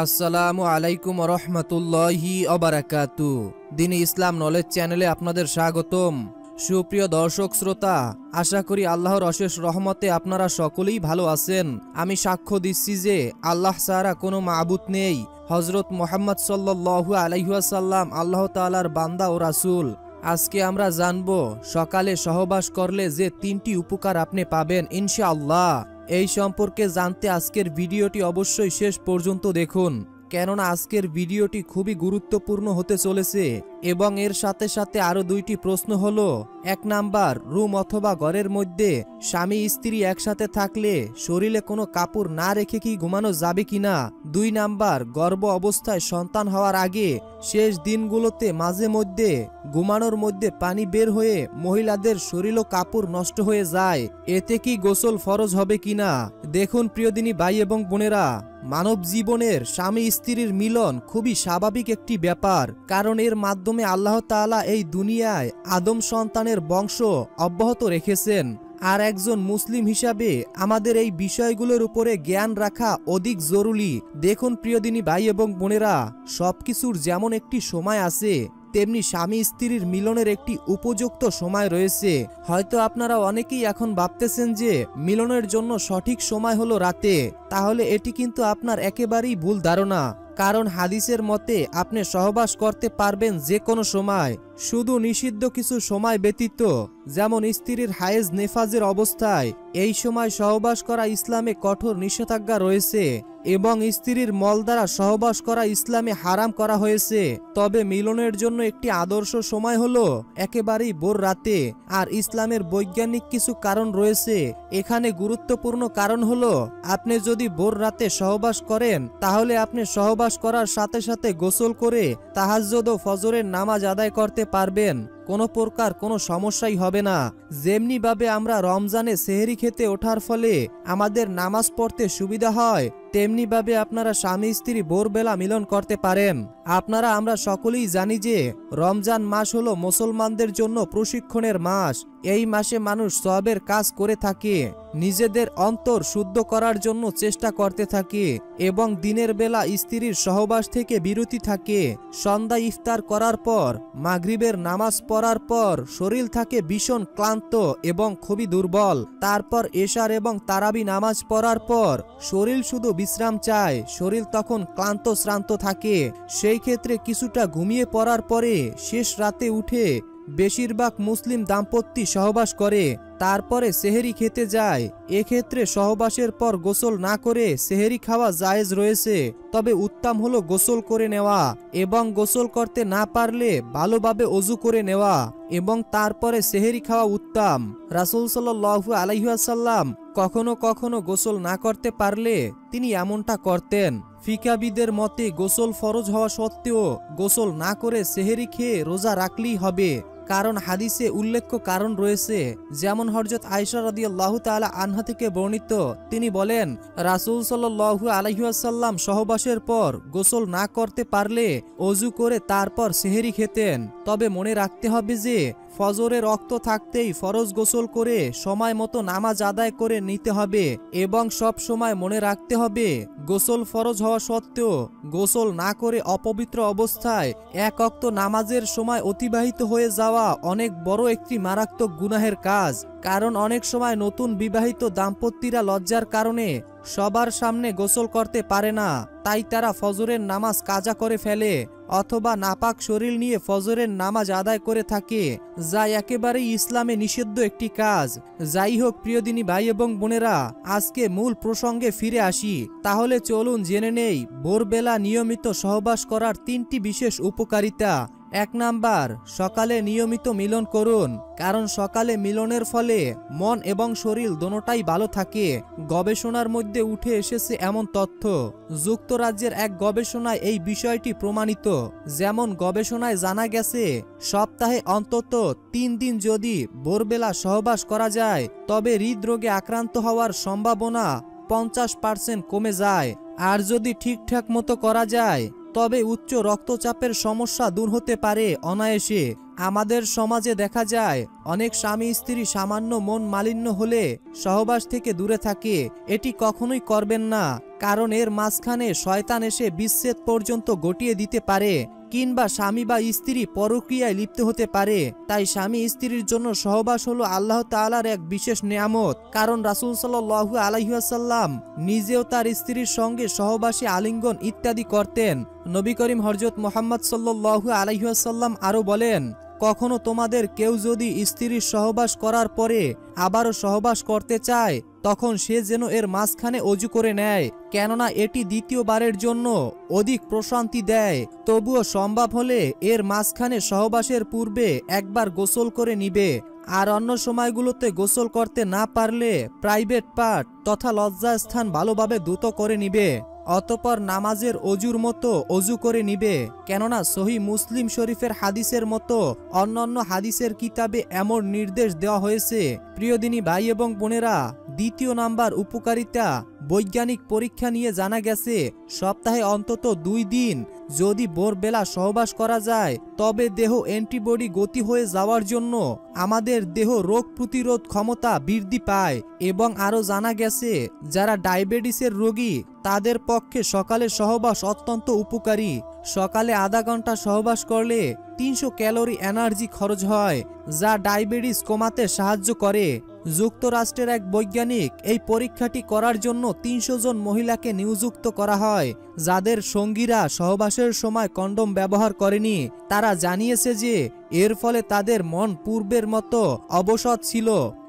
আসসালামু আলাইকুম রহমতুল্লাহি অবারাকাতু। দিনী ইসলাম নলেজ চ্যানেলে আপনাদের স্বাগতম। সুপ্রিয় দর্শক শ্রোতা, আশা করি আল্লাহর অশেষ রহমতে আপনারা সকলেই ভালো আছেন। আমি সাক্ষ্য দিচ্ছি যে আল্লাহ ছাড়া কোনো মাবুদ নেই। হজরত মুহাম্মদ সাল্লাল্লাহু আলাইহি ওয়াসাল্লাম আল্লাহ তাআলার বান্দা ও রাসূল। আজকে আমরা জানব সকালে সহবাস করলে যে তিনটি উপকার আপনি পাবেন ইনশাআল্লাহ। এই সম্পর্কে জানতে আজকের ভিডিওটি অবশ্যই শেষ পর্যন্ত দেখুন, কেননা আজকের ভিডিওটি খুবই গুরুত্বপূর্ণ হতে চলেছে। এবং এর সাথে সাথে আরো দুইটি প্রশ্ন হলো, 1 নাম্বার, রুম অথবা ঘরের মধ্যে স্বামী স্ত্রী একসাথে থাকলে শরীরে কোনো কাপড় না রেখে কি ঘুমানো যাবে কিনা। 2 নাম্বার, গর্ভ অবস্থায় সন্তান হওয়ার আগে শেষ দিনগুলোতে মাঝে মধ্যে ঘুমানোর মধ্যে পানি বের হয়ে মহিলাদের শরীর ও কাপড় নষ্ট হয়ে যায়, এতে কি গোসল ফরজ হবে কিনা। দেখুন প্রিয় দিনী ভাই এবং বোনেরা, মানব জীবনের স্বামী স্ত্রীর মিলন খুবই স্বাভাবিক একটি ব্যাপার, কারণ এর মাধ্যমে আল্লাহ তাআলা এই দুনিয়ায় আদম সন্তানের বংশ অব্যাহত রেখেছেন। আর একজন মুসলিম হিসাবে আমাদের এই বিষয়গুলোর উপরে জ্ঞান রাখা অধিক জরুরি। দেখুন প্রিয় দিনী ভাই এবং বোনেরা, সবকিছুর যেমন একটি সময় আছে, তেমনি স্বামী স্ত্রীর মিলনের একটি উপযুক্ত সময় রয়েছে। হয়তো আপনারা অনেকেই এখন ভাবতেছেন যে মিলনের জন্য সঠিক সময় হলো রাতে, তাহলে এটি কিন্তু আপনার একেবারেই ভুল ধারণা। কারণ হাদিসের মতে আপনি সহবাস করতে পারবেন যে কোনো সময়, শুধু নিষিদ্ধ কিছু সময় ব্যতীত, যেমন স্ত্রীর হায়েজ নেফাজের অবস্থায়। এই সময় সহবাস করা ইসলামে কঠোর নিষেধাজ্ঞা রয়েছে এবং স্ত্রীর মল দ্বারা সহবাস করা ইসলামে হারাম করা হয়েছে। তবে মিলনের জন্য একটি আদর্শ সময় হলো একেবারেই ভোর রাতে। আর ইসলামের বৈজ্ঞানিক কিছু কারণ রয়েছে এখানে। গুরুত্বপূর্ণ কারণ হলো, আপনি যদি ভোর রাতে সহবাস করেন তাহলে আপনি সহবাস করার সাথে সাথে গোসল করে তাহাজ্জুদ ও ফজরের নামাজ আদায় করতে পারবেন, কোনো প্রকার কোনো সমস্যাই হবে না। যেমনি ভাবে আমরা রমজানে সেহরি খেতে ওঠার ফলে আমাদের নামাজ পড়তে সুবিধা হয়, তেমনি ভাবে আপনারা স্বামী স্ত্রী ভোরবেলা মিলন করতে পারেন। আমরা সকলেই জানি যে রমজান মাস হলো মুসলমানদের জন্য প্রশিক্ষণের মাস। এই মাসে মানুষ সওয়াবের কাজ করে থাকে, নিজেদের অন্তর শুদ্ধ করার জন্য চেষ্টা করতে থাকে এবং দিনের বেলা স্ত্রীর সহবাস থেকে বিরতি থাকে। সন্ধ্যা ইফতার করার পর মাগরিবের নামাজ পড়ার পর শরীর থাকে ভীষণ ক্লান্ত এবং খুবই দুর্বল। তারপর এশার এবং তারাবি নামাজ পড়ার পর শরীর শুধু বিশ্রাম চায়, শরীর তখন ক্লান্ত শ্রান্ত থাকে। সেই ক্ষেত্রে কিছুটা ঘুমিয়ে পড়ার পরে শেষ রাতে উঠে বেশিরভাগ মুসলিম দাম্পত্য সহবাস করে, তারপরে সেহেরি খেতে যায়। এক্ষেত্রে সহবাসের পর গোসল না করে সেহেরি খাওয়া জায়েজ রয়েছে, তবে উত্তম হলো গোসল করে নেওয়া এবং গোসল করতে না পারলে ভালোভাবে ওযু করে নেওয়া এবং তারপরে সেহেরি খাওয়া উত্তম। রাসূল সাল্লাল্লাহু আলাইহি ওয়াসাল্লাম কখনো কখনো গোসল না করতে পারলে তিনি এমনটা করতেন। ফিকাবিদের মতে গোসল ফরজ হওয়া সত্ত্বেও গোসল না করে সেহেরি খেয়ে রোজা রাখলেই হবে, কারণ হাদিসে উল্লেখ্য কারণ রয়েছে। যেমন হযরত আয়েশা রাদিয়াল্লাহু তাআলা আনহা থেকে বর্ণিত, তিনি বলেন, রাসূল সাল্লাল্লাহু আলাইহি ওয়াসাল্লাম সহবাসের পর গোসল না করতে পারলে ওযু করে তারপর সেহেরি খেতেন। তবে মনে রাখতে হবে যে ফজরের রক্ত থাকতেই ফরজ গোসল করে সময় মতো নামাজ আদায় করে নিতে হবে এবং সব সময় মনে রাখতে হবে গোসল ফরজ হওয়া সত্ত্বেও গোসল না করে অপবিত্র অবস্থায় এক ওয়াক্ত নামাজের সময় অতিবাহিত হয়ে যাওয়া অনেক বড় একটি মারাত্মক গুনাহের কাজ। কারণ অনেক সময় নতুন বিবাহিত দাম্পত্যরা লজ্জার কারণে সবার সামনে গোসল করতে পারে না, তাই তারা ফজরের নামাজ কাজা করে ফেলে অথবা নাপাক শরীর নিয়ে ফজরের নামাজ আদায় করে থাকে, যা একেবারেই ইসলামে নিষিদ্ধ একটি কাজ। যাই হোক প্রিয় দিনী ভাই এবং বোনেরা, আজকে মূল প্রসঙ্গে ফিরে আসি। তাহলে চলুন জেনে নেই ভোরবেলা নিয়মিত সহবাস করার 3টি বিশেষ উপকারিতা। 1 নাম্বার, সকালে নিয়মিত মিলন করুন, কারণ সকালে মিলনের ফলে মন এবং শরীর দোনোটাই ভালো থাকে। গবেষণার মধ্যে উঠে এসেছে এমন তথ্য। যুক্তরাজ্যের এক গবেষণায় এই বিষয়টি প্রমাণিত। যেমন গবেষণায় জানা গেছে, সপ্তাহে অন্তত 3 দিন যদি ভোরবেলা সহবাস করা যায় তবে হৃদরোগে আক্রান্ত হওয়ার সম্ভাবনা 50% কমে যায়। আর যদি ঠিকঠাক মতো করা যায় তবে উচ্চ রক্তচাপের সমস্যা দূর হতে পারে অনায়াসে। আমাদের সমাজে দেখা যায় অনেক স্বামী স্ত্রী সামান্য মন মালিন্য হলে সহবাস থেকে দূরে থাকে। এটি কখনোই করবেন না, কারণ এর মাঝখানে শয়তান এসে বিচ্ছেদ পর্যন্ত ঘটিয়ে দিতে পারে, কিংবা স্বামী বা স্ত্রী পরক্রিয়ায় লিপ্ত হতে পারে। তাই স্বামী স্ত্রীর জন্য সহবাস হলো আল্লাহ তাআলার এক বিশেষ নেয়ামত, কারণ রাসূল সাল্লাল্লাহু আলাইহি ওয়াসাল্লাম নিজেও তার স্ত্রীর সঙ্গে সহবাসী আলিঙ্গন ইত্যাদি করতেন। নবী করিম হযরত মুহাম্মদ সাল্লাল্লাহু আলাইহি ওয়াসাল্লাম আরও বলেন, কখনো তোমাদের কেউ যদি স্ত্রীর সহবাস করার পরে আবারও সহবাস করতে চায়, তখন সে যেন এর মাঝখানে অজু করে নেয়, কেননা এটি দ্বিতীয়বারের জন্য অধিক প্রশান্তি দেয়। তবুও সম্ভব হলে এর মাঝখানে সহবাসের পূর্বে একবার গোসল করে নিবে, আর অন্য সময়গুলোতে গোসল করতে না পারলে প্রাইভেট পার্ট তথা লজ্জাস্থান ভালোভাবে দ্রুত করে নিবে। অতঃপর নামাজের অজুর মতো অজু করে নিবে, কেননা সহিহ মুসলিম শরীফের হাদিসের মতো অন্যান্য হাদিসের কিতাবে এমন নির্দেশ দেওয়া হয়েছে। প্রিয় দিনী ভাই এবং বোনেরা, দ্বিতীয় নাম্বার উপকারিতা, বৈজ্ঞানিক পরীক্ষা নিয়ে জানা গেছে সপ্তাহে অন্তত 2 দিন যদি ভোরবেলা সহবাস করা যায়, তবে দেহ অ্যান্টিবডি গতি হয়ে যাওয়ার জন্য আমাদের দেহ রোগ প্রতিরোধ ক্ষমতা বৃদ্ধি পায়। এবং আরও জানা গেছে যারা ডায়াবেটিসের রোগী তাদের পক্ষে সকালে সহবাস অত্যন্ত উপকারী। সকালে আধা ঘন্টা সহবাস করলে 300 ক্যালোরি এনার্জি খরচ হয়, যা ডায়াবেটিস কমাতে সাহায্য করে। যুক্তরাষ্ট্রের এক বৈজ্ঞানিক এই পরীক্ষাটি করার জন্য 300 জন মহিলাকে নিযুক্ত করা হয়, যাদের সঙ্গীরা সহবাসের সময় কন্ডোম ব্যবহার করেনি। তারা জানিয়েছে যে এর ফলে তাদের মন পূর্বের মতো অবসাদ ছিল,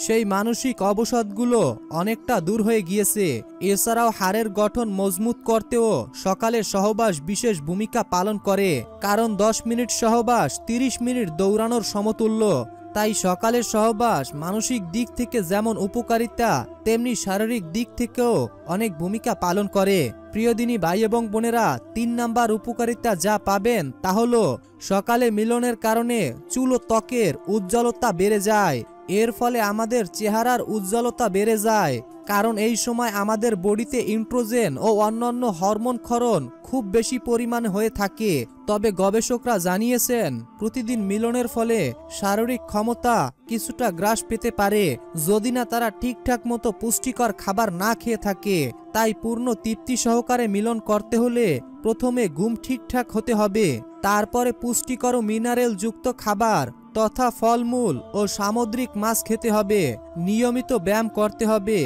সেই মানসিক অবসাদগুলো অনেকটা দূর হয়ে গিয়েছে। এছাড়াও হাড়ের গঠন মজবুত করতেও সকালে সহবাস বিশেষ ভূমিকা পালন করে, কারণ 10 মিনিট সহবাস 30 মিনিট দৌড়ানোর সমতুল্য। তাই সকালের সহবাস মানসিক দিক থেকে যেমন উপকারিতা, তেমনি শারীরিক দিক থেকেও অনেক ভূমিকা পালন করে। প্রিয় দিনী ভাই এবং বোনেরা, 3 নাম্বার উপকারিতা যা পাবেন তা হলো সকালে মিলনের কারণে চুল ও ত্বকের উজ্জ্বলতা বেড়ে যায়। এর ফলে আমাদের চেহারার উজ্জ্বলতা বেড়ে যায়, কারণ এই সময় আমাদের বডিতে ইন্ট্রোজেন ও অন্যান্য হরমোন ক্ষরণ খুব বেশি পরিমাণে হয়ে থাকে। তবে গবেষকরা জানিয়েছেন প্রতিদিন মিলনের ফলে শারীরিক ক্ষমতা কিছুটা গ্রাস পেতে পারে, যদি না তারা ঠিকঠাক মতো পুষ্টিকর খাবার না খেয়ে থাকে। তাই পূর্ণ তৃপ্তি সহকারে মিলন করতে হলে প্রথমে ঘুম ঠিকঠাক হতে হবে, তারপরে পুষ্টিকর ও মিনারেল যুক্ত খাবার তথা ফলমূল ও সামুদ্রিক মাছ খেতে হবে, নিয়মিত ব্যায়াম করতে হবে।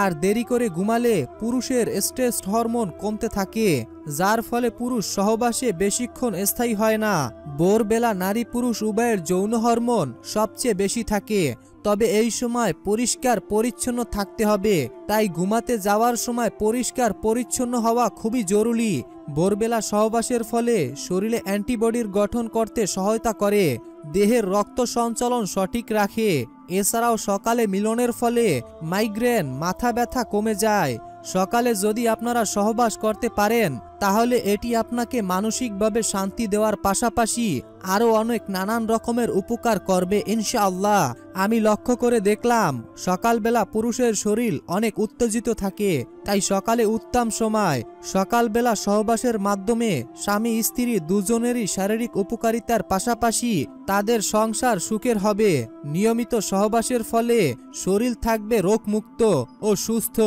আর দেরি করে ঘুমালে পুরুষের স্ট্রেস হরমোন কমতে থাকে, যার ফলে পুরুষ সহবাসে বেশিক্ষণ স্থায়ী হয় না। ভোরবেলা নারী পুরুষ উভয়ের যৌন হরমোন সবচেয়ে বেশি থাকে, তবে এই সময় পরিষ্কার পরিচ্ছন্ন থাকতে হবে। তাই ঘুমাতে যাওয়ার সময় পরিষ্কার পরিচ্ছন্ন হওয়া খুবই জরুরি। ভোরবেলা সহবাসের ফলে শরীরে অ্যান্টিবডির গঠন করতে সহায়তা করে, দেহের রক্ত সঞ্চালন সঠিক রাখে। এছাড়াও সকালে মিলনের ফলে মাইগ্রেন, মাথা ব্যথা কমে যায়। সকালে যদি আপনারা সহবাস করতে পারেন, তাহলে এটি আপনাকে মানসিকভাবে শান্তি দেওয়ার পাশাপাশি আরও অনেক নানান রকমের উপকার করবে ইনশাআল্লাহ। আমি লক্ষ্য করে দেখলাম সকালবেলা পুরুষের শরীর অনেক উত্তেজিত থাকে, তাই সকালে উত্তম সময়। সকালবেলা সহবাসের মাধ্যমে স্বামী স্ত্রী দুজনেরই শারীরিক উপকারিতার পাশাপাশি তাদের সংসার সুখের হবে। নিয়মিত সহবাসের ফলে শরীর থাকবে রোগমুক্ত ও সুস্থ।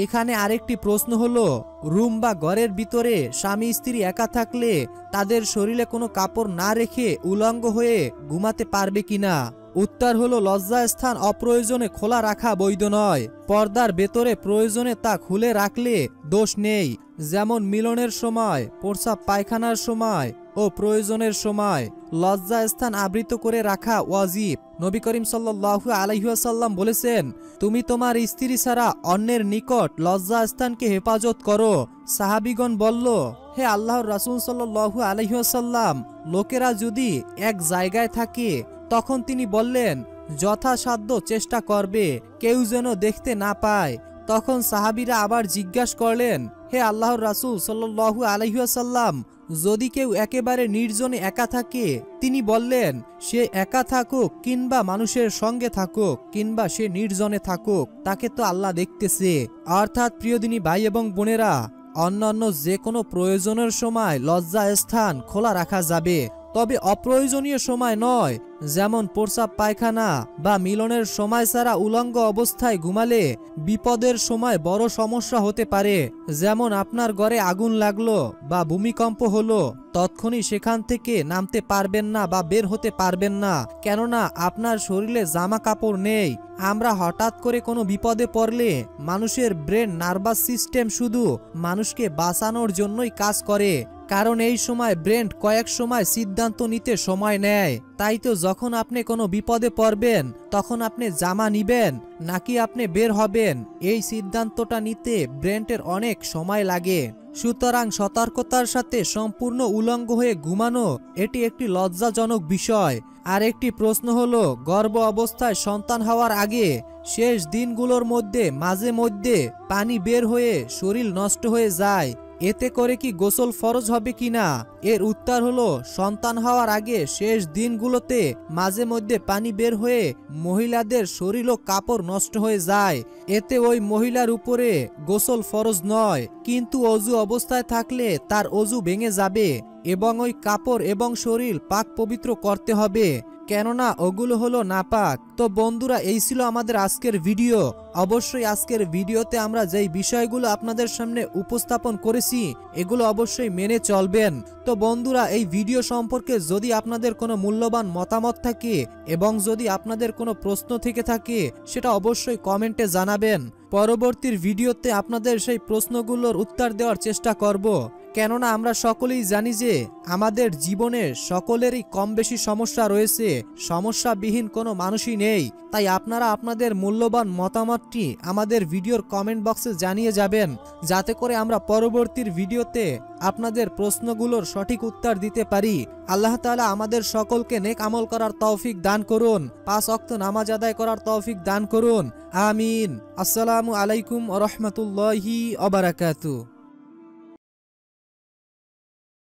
এখানে আরেকটি প্রশ্ন হলো, রুম বা ঘরের ভিতরে স্বামী স্ত্রী একা থাকলে তাদের শরীরে কোনো কাপড় না রেখে উলঙ্গ হয়ে ঘুমাতে পারবে কিনা? উত্তর হলো, লজ্জাস্থান অপ্রয়োজনে খোলা রাখা বৈধ নয়। পর্দার ভেতরে প্রয়োজনে তা খুলে রাখলে দোষ নেই, যেমন মিলনের সময়, প্রস্রাব পায়খানার সময় ও প্রয়োজনের সময়। লজ্জাস্থান আবৃত করে রাখা ওয়াজিব। নবী করিম সাল্লাল্লাহু আলাইহি ওয়াসাল্লাম বলেছেন, তুমি তোমার স্ত্রী ছাড়া অন্যের নিকট লজ্জাস্থানকে হেফাজত করো। সাহাবীগণ বলল, হে আল্লাহর রাসূল সাল্লাল্লাহু আলাইহি ওয়াসাল্লাম, লোকেরা যদি এক জায়গায় থাকে, তখন তিনি বললেন, যথাসাধ্য চেষ্টা করবে কেউ যেন দেখতে না পায়। তখন সাহাবীরা আবার জিজ্ঞাসা করলেন, হে আল্লাহর রাসূল সাল্লাল্লাহু আলাইহি ওয়াসাল্লাম, যদি কেউ একেবারে নির্জনে একা থাকে? তিনি বললেন, সে একা থাকুক কিংবা মানুষের সঙ্গে থাকুক কিংবা সে নির্জনে থাকুক, তাকে তো আল্লাহ দেখতেছে। অর্থাৎ প্রিয়দিনী ভাই এবং বোনেরা, অন্যান্য যে কোনো প্রয়োজনের সময় লজ্জা স্থান খোলা রাখা যাবে, তবে অপ্রয়োজনীয় সময় নয়, যেমন প্রস্রাব পায়খানা বা মিলনের সময় ছাড়া উলঙ্গ অবস্থায় ঘুমালে বিপদের সময় বড় সমস্যা হতে পারে। যেমন আপনার ঘরে আগুন লাগলো বা ভূমিকম্প হলো, তৎক্ষণাৎ সেখান থেকে নামতে পারবেন না বা বের হতে পারবেন না, কেননা আপনার শরীরে জামা কাপড় নেই। আমরা হঠাৎ করে কোনো বিপদে পড়লে মানুষের ব্রেন নার্ভাস সিস্টেম শুধু মানুষকে বাঁচানোর জন্যই কাজ করে, কারণ এই সময় ব্রেন কয়েক সময় সিদ্ধান্ত নিতে সময় নেয়। তাই তো যখন আপনি কোনো বিপদে পড়বেন তখন আপনি জামা নিবেন নাকি আপনি বের হবেন, এই সিদ্ধান্তটা নিতে ব্রেনের অনেক সময় লাগে। সুতরাং সতর্কতার সাথে সম্পূর্ণ উলঙ্গ হয়ে ঘুমানো এটি একটি লজ্জাজনক বিষয়। আর একটি প্রশ্ন হলো, গর্ভ অবস্থায় সন্তান হওয়ার আগে শেষ দিনগুলোর মধ্যে মাঝে মধ্যে পানি বের হয়ে শরীর নষ্ট হয়ে যায়, এতে করে কি গোসল ফরজ হবে কিনা? এর উত্তর হলো, সন্তান হওয়ার আগে শেষ দিনগুলোতে মাঝে মধ্যে পানি বের হয়ে মহিলাদের শরীর ও কাপড় নষ্ট হয়ে যায়, এতে ওই মহিলার উপরে গোসল ফরজ নয়, কিন্তু অজু অবস্থায় থাকলে তার অজু ভেঙে যাবে এবং ওই কাপড় এবং শরীর পাক পবিত্র করতে হবে, কেননা ওগুলো হলো নাপাক। তো বন্ধুরা, এই ছিল আমাদের আজকের ভিডিও। অবশ্যই আজকের ভিডিওতে আমরা যেই বিষয়গুলো আপনাদের সামনে উপস্থাপন করেছি এগুলো অবশ্যই মেনে চলবেন। তো বন্ধুরা, এই ভিডিও সম্পর্কে যদি আপনাদের কোনো মূল্যবান মতামত থাকে এবং যদি আপনাদের কোনো প্রশ্ন থেকে থাকে সেটা অবশ্যই কমেন্টে জানাবেন। পরবর্তী ভিডিওতে আপনাদের সেই প্রশ্নগুলোর উত্তর দেওয়ার চেষ্টা করব, কেননা আমরা সকলেই জানি যে আমাদের জীবনে সকলেরই কম বেশি সমস্যা রয়েছে, সমস্যাবিহীন কোনো মানুষই নেই। তাই আপনারা আপনাদের মূল্যবান মতামতটি আমাদের ভিডিওর কমেন্ট বক্সে জানিয়ে যাবেন, যাতে করে আমরা পরবর্তী ভিডিওতে আপনাদের প্রশ্নগুলোর সঠিক উত্তর দিতে পারি। আল্লাহ তাআলা আমাদের সকলকে নেক আমল করার তৌফিক দান করুন, 5 ওয়াক্ত নামাজ আদায় করার তৌফিক দান করুন। আমিন। আসসালামু আলাইকুম ওয়া রাহমাতুল্লাহি ওয়া বারাকাতুহু।